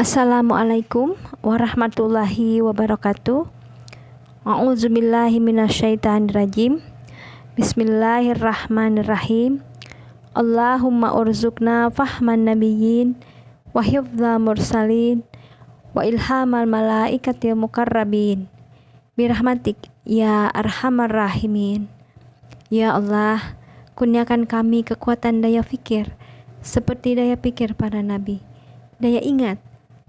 Assalamualaikum warahmatullahi wabarakatuh. A'udzubillahi minasyaitonirrajim. Bismillahirrahmanirrahim. Allahumma urzuqna fahman nabiyyin wa hifdza mursalin wa ilhamal malaikatil muqarrabin birahmatik ya arhamar rahimin. Ya Allah, kurniakan kami kekuatan daya fikir seperti daya pikir para nabi, daya ingat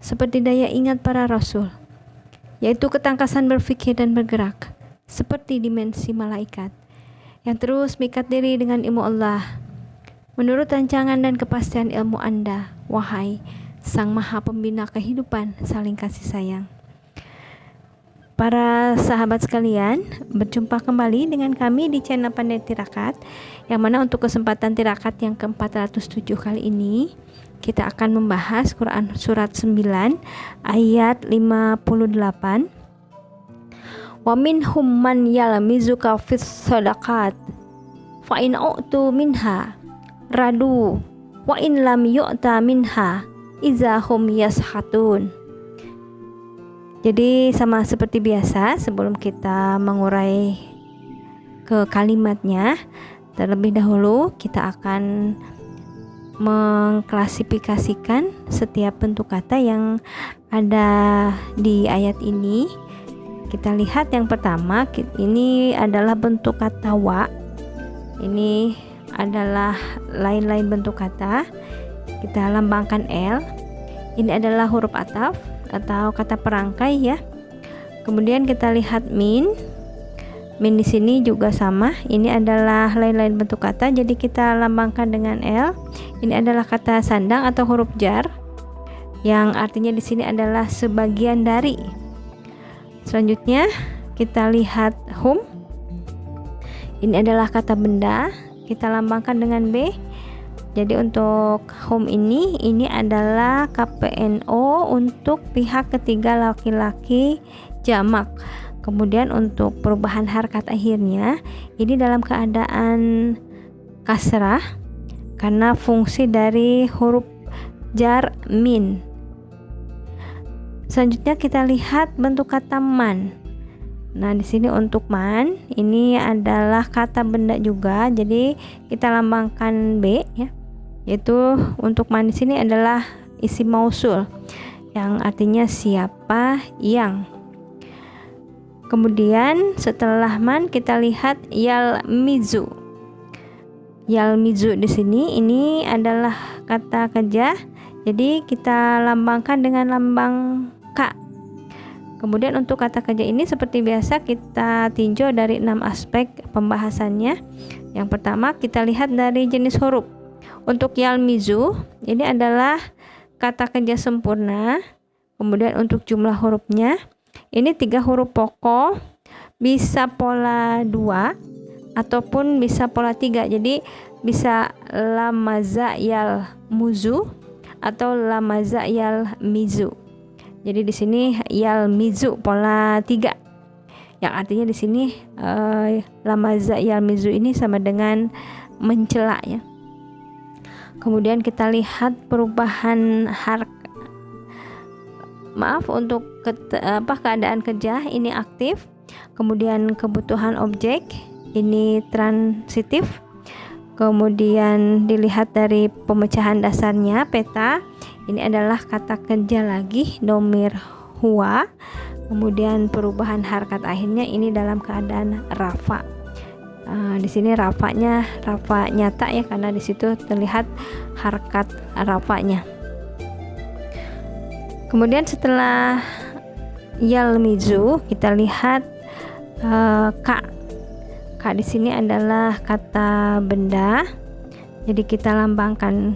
seperti daya ingat para rasul, yaitu ketangkasan berpikir dan bergerak seperti dimensi malaikat yang terus mengikat diri dengan ilmu Allah menurut rancangan dan kepastian ilmu Anda, wahai Sang Maha Pembina kehidupan saling kasih sayang. Para sahabat sekalian, berjumpa kembali dengan kami di channel Pandai Tirakat, yang mana untuk kesempatan tirakat yang ke-407 kali ini kita akan membahas Quran surat 9 ayat 58. Wa minhum man yalmizuka fis shadaqat fa in u'tu minha radu wa in lam yu'ta minha izahum yashatun. Jadi sama seperti biasa, sebelum kita mengurai ke kalimatnya, terlebih dahulu kita akan mengklasifikasikan setiap bentuk kata yang ada di ayat ini. Kita lihat yang pertama, ini adalah bentuk kata wa. Ini adalah lain-lain bentuk kata. Kita lambangkan L. Ini adalah huruf ataf atau kata perangkai ya. Kemudian kita lihat min. Min di sini juga sama. Ini adalah lain-lain bentuk kata, jadi kita lambangkan dengan L. Ini adalah kata sandang atau huruf jar, yang artinya di sini adalah sebagian dari. Selanjutnya kita lihat hum. Ini adalah kata benda, kita lambangkan dengan B. Jadi untuk hum ini adalah KPNO untuk pihak ketiga laki-laki jamak. Kemudian untuk perubahan harkat akhirnya ini dalam keadaan kasrah karena fungsi dari huruf jar min. Selanjutnya kita lihat bentuk kata man. Nah, di sini untuk man ini adalah kata benda juga. Jadi kita lambangkan B ya. Yaitu untuk man di sini adalah isim mausul yang artinya siapa yang. Kemudian setelah man kita lihat yalmizu. Yalmizu di sini ini adalah kata kerja. Jadi kita lambangkan dengan lambang K. Kemudian untuk kata kerja ini seperti biasa kita tinjau dari 6 aspek pembahasannya. Yang pertama kita lihat dari jenis huruf. Untuk yalmizu ini adalah kata kerja sempurna. Kemudian untuk jumlah hurufnya ini 3 huruf pokok, bisa pola 2 ataupun bisa pola 3. Jadi bisa lamaza yal muzu atau lamaza yal mizu. Jadi di sini yal mizu pola 3. Yang artinya di sini lamaza yal mizu ini sama dengan mencela ya. Kemudian kita lihat perubahan untuk keadaan kerja ini aktif. Kemudian kebutuhan objek ini transitif. Kemudian dilihat dari pemecahan dasarnya peta, ini adalah kata kerja lagi domir huwa. Kemudian perubahan harkat akhirnya ini dalam keadaan rafa. Di sini rafanya rafa nyata ya, karena di situ terlihat harkat rafanya. Kemudian setelah yalmizu kita lihat K. K di sini adalah kata benda. Jadi kita lambangkan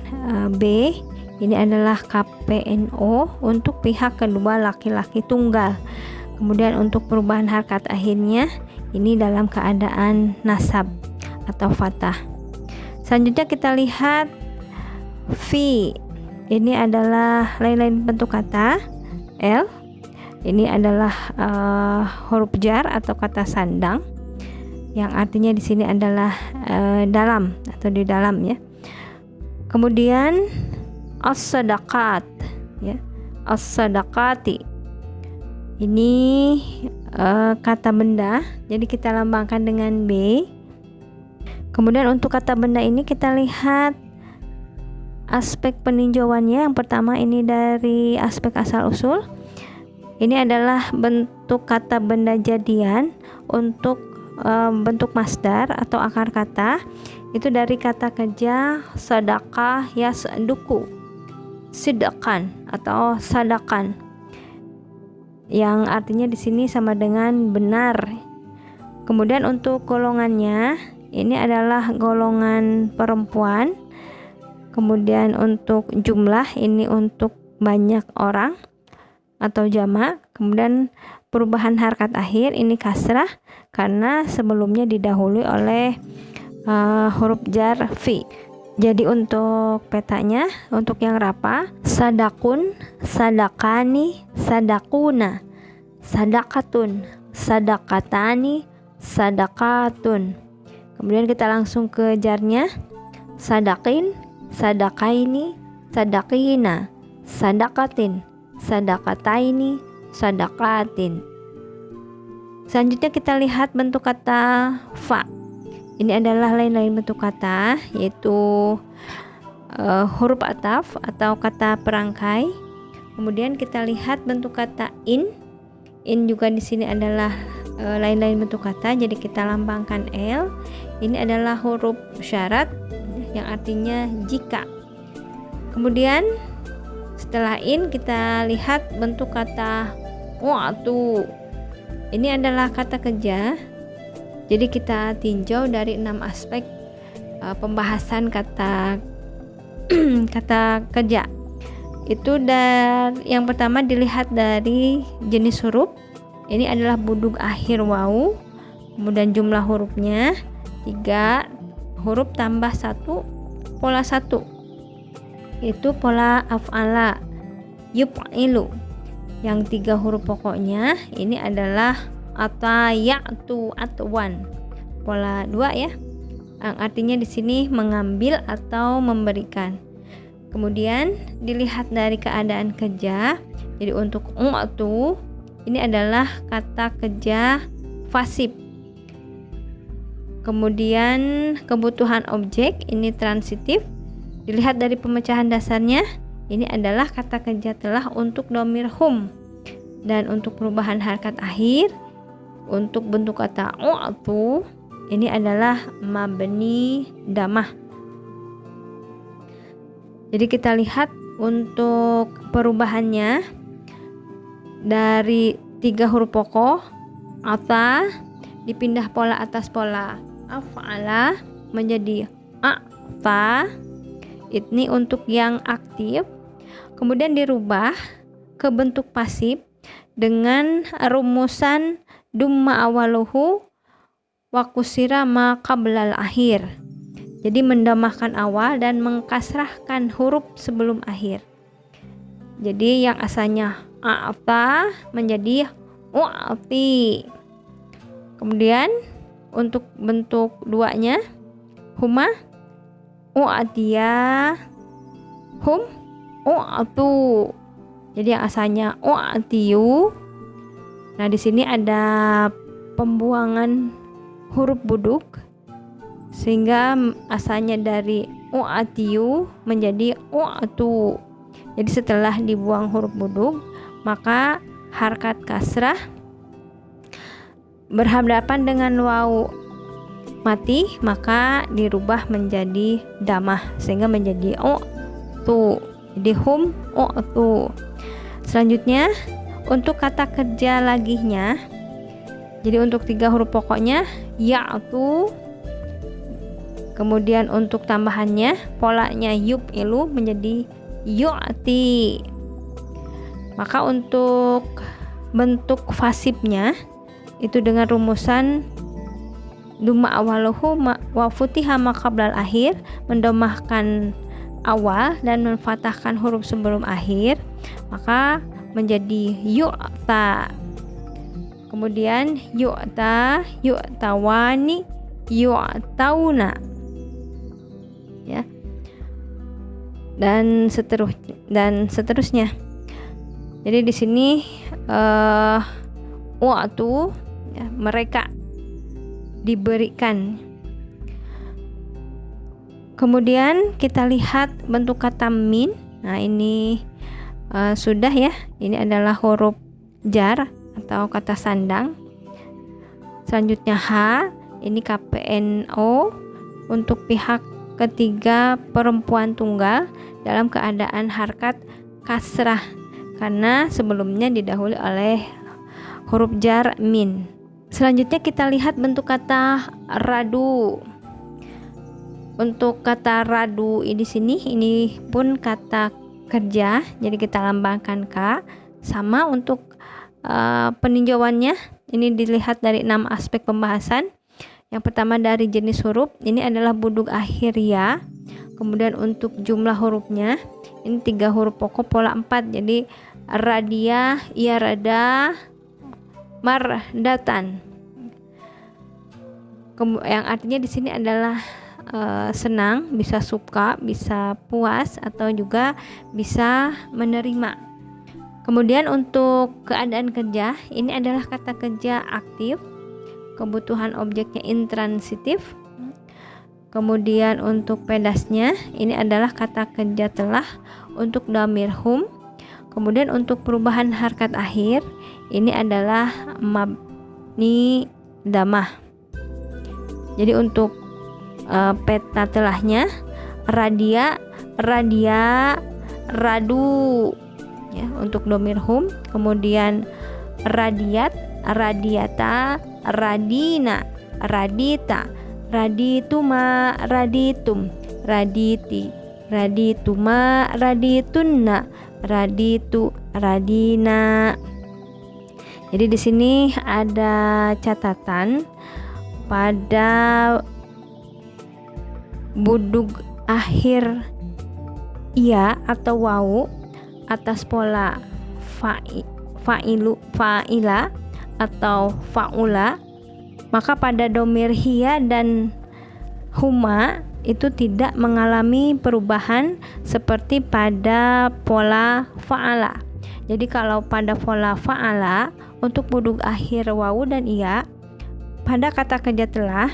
B. Ini adalah KPNO untuk pihak kedua laki-laki tunggal. Kemudian untuk perubahan harkat akhirnya ini dalam keadaan nasab atau fathah. Selanjutnya kita lihat fi. Ini adalah lain-lain bentuk kata. L. Ini adalah huruf jar atau kata sandang, yang artinya di sini adalah dalam atau di dalam ya. Kemudian as-sadaqat ya. as-sadaqati. Ini kata benda, jadi kita lambangkan dengan B. Kemudian untuk kata benda ini kita lihat aspek peninjauannya. Yang pertama ini dari aspek asal usul. Ini adalah bentuk kata benda jadian. Untuk bentuk masdar atau akar kata itu dari kata kerja sadaqah yasduku, sidqan atau sadakan, yang artinya di sini sama dengan benar. Kemudian untuk golongannya ini adalah golongan perempuan. Kemudian untuk jumlah ini untuk banyak orang atau jamak. Kemudian perubahan harkat akhir ini kasrah karena sebelumnya didahului oleh huruf jar fi. Jadi untuk petanya, untuk yang rapa, sadakun, sadakani, sadakuna, sadakatun, sadakatani, sadakatun. Kemudian kita langsung ke jarnya, sadakin, sadakaini, sadakina, sadakatin, sadakataini, sadakatin. Selanjutnya kita lihat bentuk kata fa. Ini adalah lain-lain bentuk kata, yaitu huruf ataf atau kata perangkai. Kemudian kita lihat bentuk kata in. In juga di sini adalah lain-lain bentuk kata, jadi kita lambangkan L. Ini adalah huruf syarat yang artinya jika. Kemudian setelah in kita lihat bentuk kata wa'tu. Ini adalah kata kerja. Jadi kita tinjau dari 6 aspek pembahasan kata kata kerja. Itu dari yang pertama dilihat dari jenis huruf. Ini adalah budug akhir wawu. Kemudian jumlah hurufnya 3 huruf tambah 1 pola 1. Itu pola af'ala yuf'ilu. Yang 3 huruf pokoknya ini adalah atayatu atwan pola 2 ya, yang artinya di sini mengambil atau memberikan. Kemudian dilihat dari keadaan kerja. Jadi untuk umatu ini adalah kata kerja fasib. Kemudian kebutuhan objek ini transitif. Dilihat dari pemecahan dasarnya, ini adalah kata kerja telah untuk domir hum. Dan untuk perubahan harkat akhir untuk bentuk kata u'tu ini adalah mabni damah. Jadi kita lihat untuk perubahannya dari 3 huruf pokok ata dipindah pola atas pola af'ala menjadi a'ta. Ini untuk yang aktif. Kemudian dirubah ke bentuk pasif dengan rumusan dumma awaluhu wa kusira ma qablal akhir. Jadi mendamahkan awal dan mengkasrahkan huruf sebelum akhir. Jadi yang asalnya a'ta menjadi u'ti. Kemudian untuk bentuk duanya huma u'atiya, hum u'tu. Jadi yang asalnya u'tiyu. Nah, di sini ada pembuangan huruf buduk sehingga asalnya dari u'atiyu menjadi u'tu. Jadi setelah dibuang huruf buduk, maka harkat kasrah berhadapan dengan wawu mati, maka dirubah menjadi damah sehingga menjadi u'tu. Jadi hum u'tu. Selanjutnya untuk kata kerja lagihnya, jadi untuk 3 huruf pokoknya ya'tu. Kemudian untuk tambahannya polanya yuf'ilu menjadi yu'ti. Maka untuk bentuk fasibnya itu dengan rumusan dumma awaluhu wa futiha ma qablal akhir, mendomahkan awal dan menfathahkan huruf sebelum akhir, maka menjadi yu'ta. Kemudian yu'ta, yu'tawani, yu'tauna. Ya. Dan seterusnya. Jadi di sini waktu ya, mereka diberikan. Kemudian kita lihat bentuk kata min. Nah, ini sudah ya. Ini adalah huruf jar atau kata sandang. Selanjutnya H, ini KPNO untuk pihak ketiga perempuan tunggal dalam keadaan harkat kasrah karena sebelumnya didahului oleh huruf jar min. Selanjutnya kita lihat bentuk kata radu. Untuk kata radu di sini ini pun kata kerja, jadi kita lambangkan K. Sama untuk peninjauannya, ini dilihat dari 6 aspek pembahasan. Yang pertama dari jenis huruf, ini adalah buduk akhir ya. Kemudian untuk jumlah hurufnya, ini 3 huruf pokok pola 4. Jadi radia, iya rada, mardatan. Yang artinya di sini adalah senang, bisa suka, bisa puas, atau juga bisa menerima. Kemudian untuk keadaan kerja, ini adalah kata kerja aktif, kebutuhan objeknya intransitif. Kemudian untuk pedasnya, ini adalah kata kerja telah untuk dhamir hum. Kemudian untuk perubahan harkat akhir, ini adalah mabni damah. Jadi untuk peta telahnya radia, radu ya untuk dhamir hum. Kemudian radiat, radiata, radina, radita, radituma, raditum, raditi, radituma, raditunna, raditu, radina. Jadi di sini ada catatan pada buduk akhir iya atau wau atas pola fa'ila atau fa'ula, maka pada dhamir hiya dan huma itu tidak mengalami perubahan seperti pada pola fa'ala. Jadi kalau pada pola fa'ala untuk buduk akhir wawu dan iya pada kata kerja telah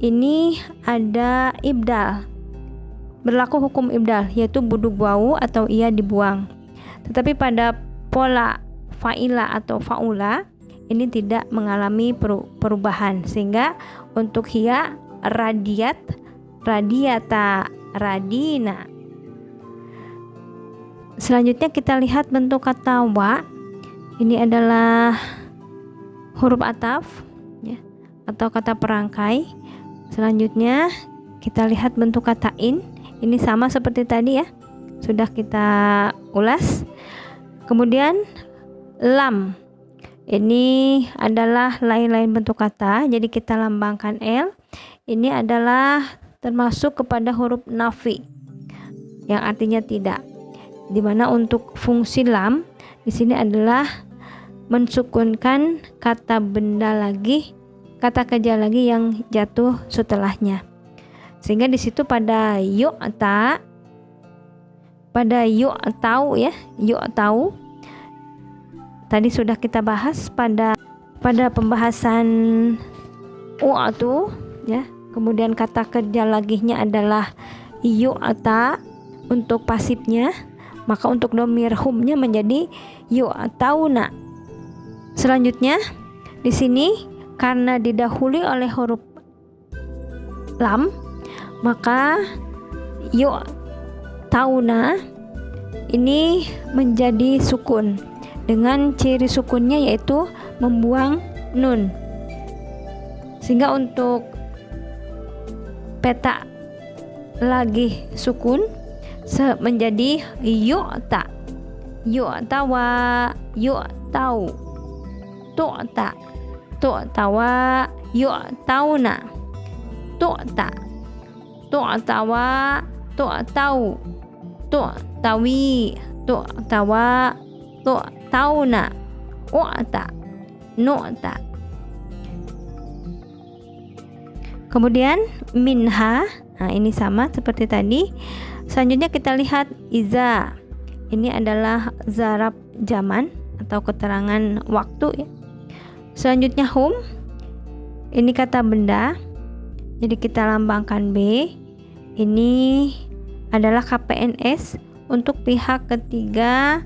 ini ada ibdal, berlaku hukum ibdal, yaitu buduk wawu atau iya dibuang. Tetapi pada pola fa'ila atau fa'ula ini tidak mengalami perubahan, sehingga untuk hiya radiat, radiata, radina. Selanjutnya kita lihat bentuk kata wa. Ini adalah huruf ataf ya, atau kata perangkai. Selanjutnya kita lihat bentuk kata in. Ini sama seperti tadi ya, sudah kita ulas. Kemudian lam, ini adalah lain-lain bentuk kata, jadi kita lambangkan L. Ini adalah termasuk kepada huruf nafi yang artinya tidak, dimana untuk fungsi lam di sini adalah mensukunkan kata benda lagi, kata kerja lagi yang jatuh setelahnya, sehingga di situ pada yu'ta, pada yu'tau ya, yu'tau tadi sudah kita bahas pada pembahasan u'atu ya. Kemudian kata kerja laginya adalah yu'ta untuk pasifnya, maka untuk dhamir humnya menjadi yu'tauna. Selanjutnya di sini karena didahului oleh huruf lam, maka yu'tauna ini menjadi sukun dengan ciri sukunnya yaitu membuang nun, sehingga untuk peta lagi sukun menjadi yu'ta, yu'tawa, yu'tau, tu'ta, tu'tawa, yu'tauna, tu'ta, tu'tawa, tu'tau, tu'tawi, tu'tawa, tu'tauna, u'ta, nu'ta. Kemudian minha, nah ini sama seperti tadi. Selanjutnya kita lihat iza. Ini adalah zaraf zaman atau keterangan waktu ya. Selanjutnya hum, ini kata benda, jadi kita lambangkan B. Ini adalah KPNS untuk pihak ketiga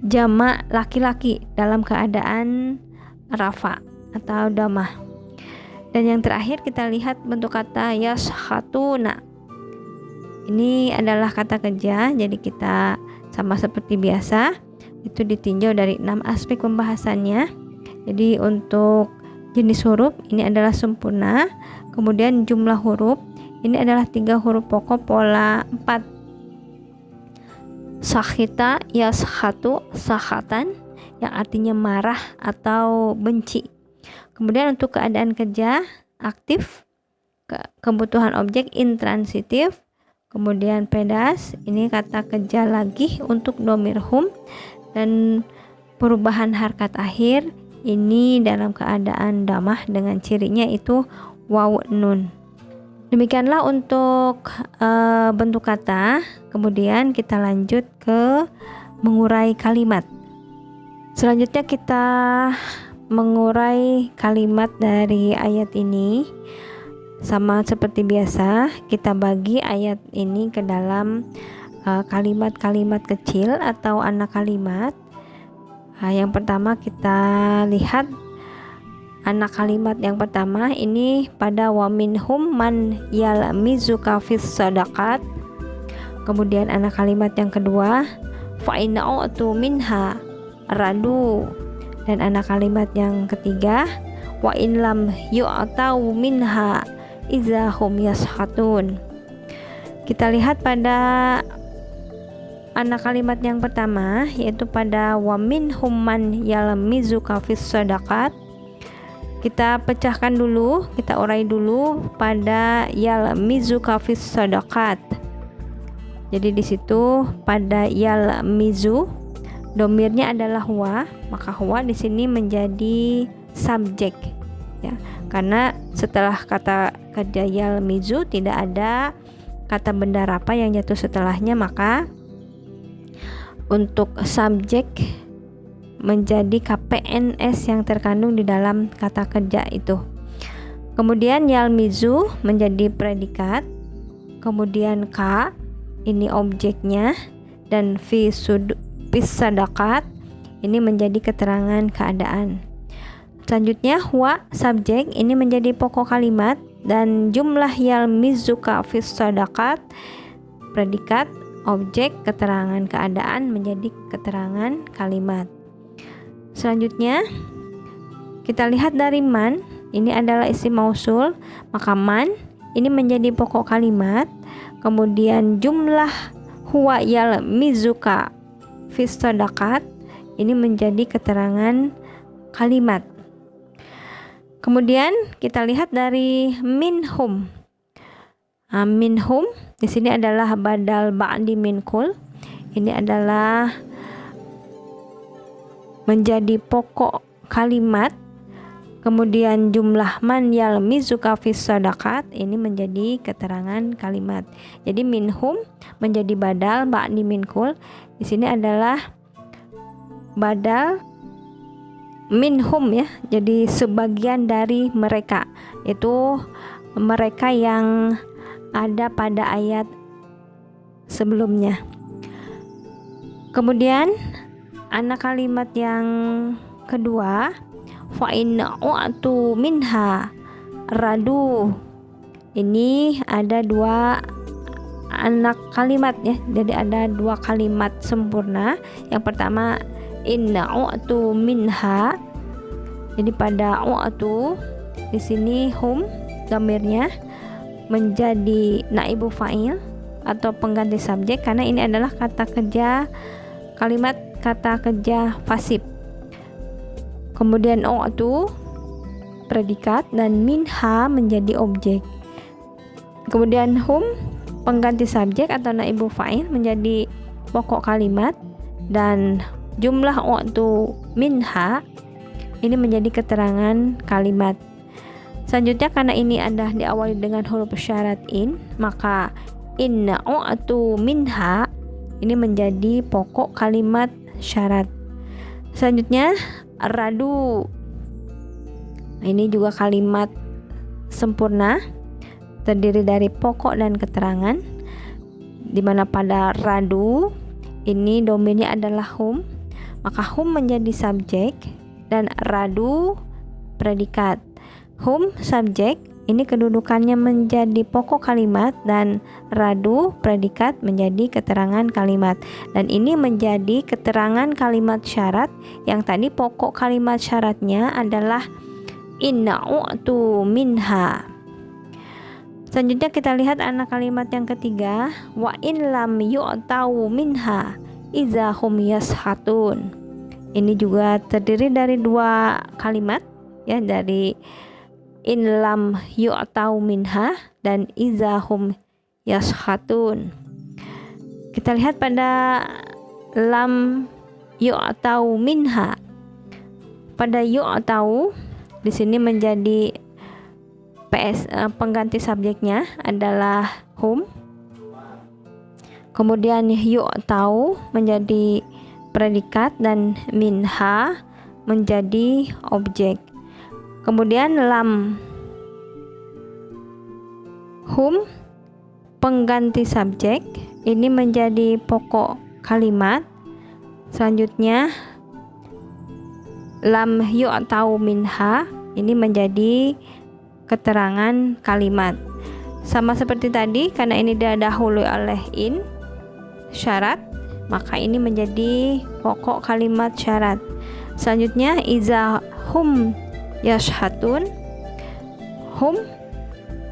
jamak laki-laki dalam keadaan rafa atau damah. Dan yang terakhir kita lihat bentuk kata yashatuna. Ini adalah kata kerja, jadi kita sama seperti biasa itu ditinjau dari 6 aspek pembahasannya. Jadi untuk jenis huruf ini adalah sempurna, kemudian jumlah huruf ini adalah 3 huruf pokok pola 4. Sakhita yashatu sakhatan, yang artinya marah atau benci. Kemudian untuk keadaan kerja aktif, kebutuhan objek intransitif, kemudian pedas, ini kata kerja lagi untuk domir hum, dan perubahan harkat akhir ini dalam keadaan damah dengan cirinya itu waw nun. Demikianlah untuk bentuk kata. Kemudian kita lanjut ke mengurai kalimat. Selanjutnya kita mengurai kalimat dari ayat ini. Sama seperti biasa, kita bagi ayat ini ke dalam kalimat-kalimat kecil atau anak kalimat. Yang pertama kita lihat anak kalimat yang pertama ini pada wa minhum man yalmizuka fis sadaqat. Kemudian anak kalimat yang kedua fa ina'tu minha radu. Dan anak kalimat yang ketiga wa in lam yu'tau minha iza hum yashatun. Kita lihat pada anak kalimat yang pertama, yaitu pada wa minhum man yalmizuka fis sadaqat. Kita pecahkan dulu, kita urai dulu pada yalmizuka fis sadaqat. Jadi di situ pada yalmizu domirnya adalah huwa, maka huwa di sini menjadi subjek ya. Karena setelah kata kerja yalmizu tidak ada kata benda rafa yang jatuh setelahnya, maka untuk subjek menjadi KPNS yang terkandung di dalam kata kerja itu. Kemudian yalmizu menjadi predikat, kemudian ka ini objeknya, dan fi sadaqat ini menjadi keterangan keadaan. Selanjutnya huwa subjek ini menjadi pokok kalimat, dan jumlah yalmizuka fi sadaqat predikat, objek, keterangan keadaan menjadi keterangan kalimat. Selanjutnya kita lihat dari man, ini adalah isim mausul, maka man ini menjadi pokok kalimat. Kemudian jumlah huwa yalmizuka fis sadaqat ini menjadi keterangan kalimat. Kemudian kita lihat dari minhum. Minhum di sini adalah badal ba'di min kul. Ini adalah menjadi pokok kalimat. Kemudian jumlah man yalmizuka fis sadaqat ini menjadi keterangan kalimat. Jadi minhum menjadi badal ba'di min kul. Di sini adalah badal minhum ya. Jadi sebagian dari mereka, itu mereka yang ada pada ayat sebelumnya. Kemudian anak kalimat yang kedua fa ina'tu minha radu. Ini ada 2 anak kalimat ya. Jadi ada 2 kalimat sempurna. Yang pertama inna'tu minha. Jadi pada u'tu di sini hum dhamirnya menjadi naibu fa'il atau pengganti subjek, karena ini adalah kata kerja kalimat kata kerja pasif. Kemudian u'tu predikat dan minha menjadi objek. Kemudian hum pengganti subjek atau naibu fa'il menjadi pokok kalimat, dan jumlah u'tu minha ini menjadi keterangan kalimat. Selanjutnya karena ini ada diawali dengan huruf syarat in, maka inna u'tu minha Ini menjadi pokok kalimat syarat. Selanjutnya radu. Ini juga kalimat sempurna, terdiri dari pokok dan keterangan, di mana pada radu ini domainnya adalah hum, maka hum menjadi subjek dan radu predikat. Hum subjek ini kedudukannya menjadi pokok kalimat dan radu predikat menjadi keterangan kalimat, dan ini menjadi keterangan kalimat syarat yang tadi pokok kalimat syaratnya adalah inna u'tu minha. Selanjutnya kita lihat anak kalimat yang ketiga, wa in lam yu'tau minha iza hum yashatun. Ini juga terdiri dari dua kalimat ya, dari in lam yu'tau minha dan iza hum yashatun. Kita lihat pada lam yu'tau minha. Pada yu'tau di sini menjadi pengganti subjeknya adalah hum. Kemudian yu'tau menjadi predikat dan minha menjadi objek. Kemudian lam hum pengganti subjek ini menjadi pokok kalimat. Selanjutnya lam yu'tau minha ini menjadi keterangan kalimat. Sama seperti tadi, karena ini didahului oleh in syarat, maka ini menjadi pokok kalimat syarat. Selanjutnya iza hum yashatun. Hum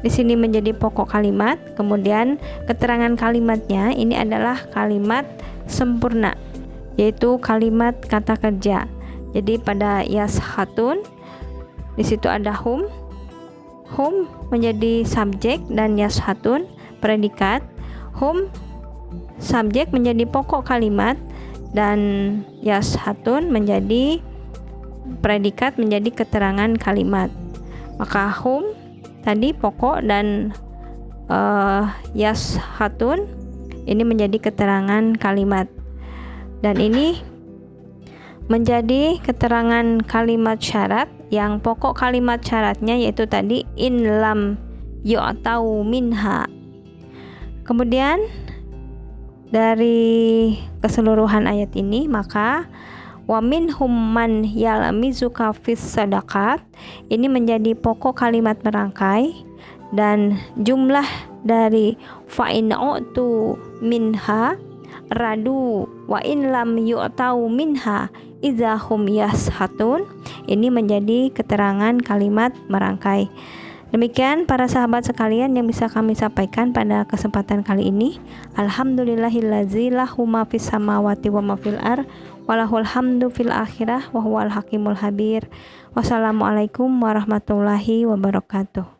di sini menjadi pokok kalimat, kemudian keterangan kalimatnya ini adalah kalimat sempurna, yaitu kalimat kata kerja. Jadi pada yashatun di situ ada hum. Hum menjadi subjek dan yashatun predikat. Hum subjek menjadi pokok kalimat dan yashatun menjadi predikat menjadi keterangan kalimat. Maka hum tadi pokok dan yashatun ini menjadi keterangan kalimat, dan ini menjadi keterangan kalimat syarat yang pokok kalimat syaratnya yaitu tadi in lam yu'tau minha. Kemudian dari keseluruhan ayat ini, maka wa minhum man yalmizuka fis sadaqat ini menjadi pokok kalimat merangkai, dan jumlah dari fa in u'tu minha radu wa in lam yu'tau minha iza hum yashatun ini menjadi keterangan kalimat merangkai. Demikian para sahabat sekalian yang bisa kami sampaikan pada kesempatan kali ini. Alhamdulillahillazi lahu ma fis samawati wa ma fil ar walahul hamdu fil akhirah wa huwal hakimul habir. Wassalamualaikum warahmatullahi wabarakatuh.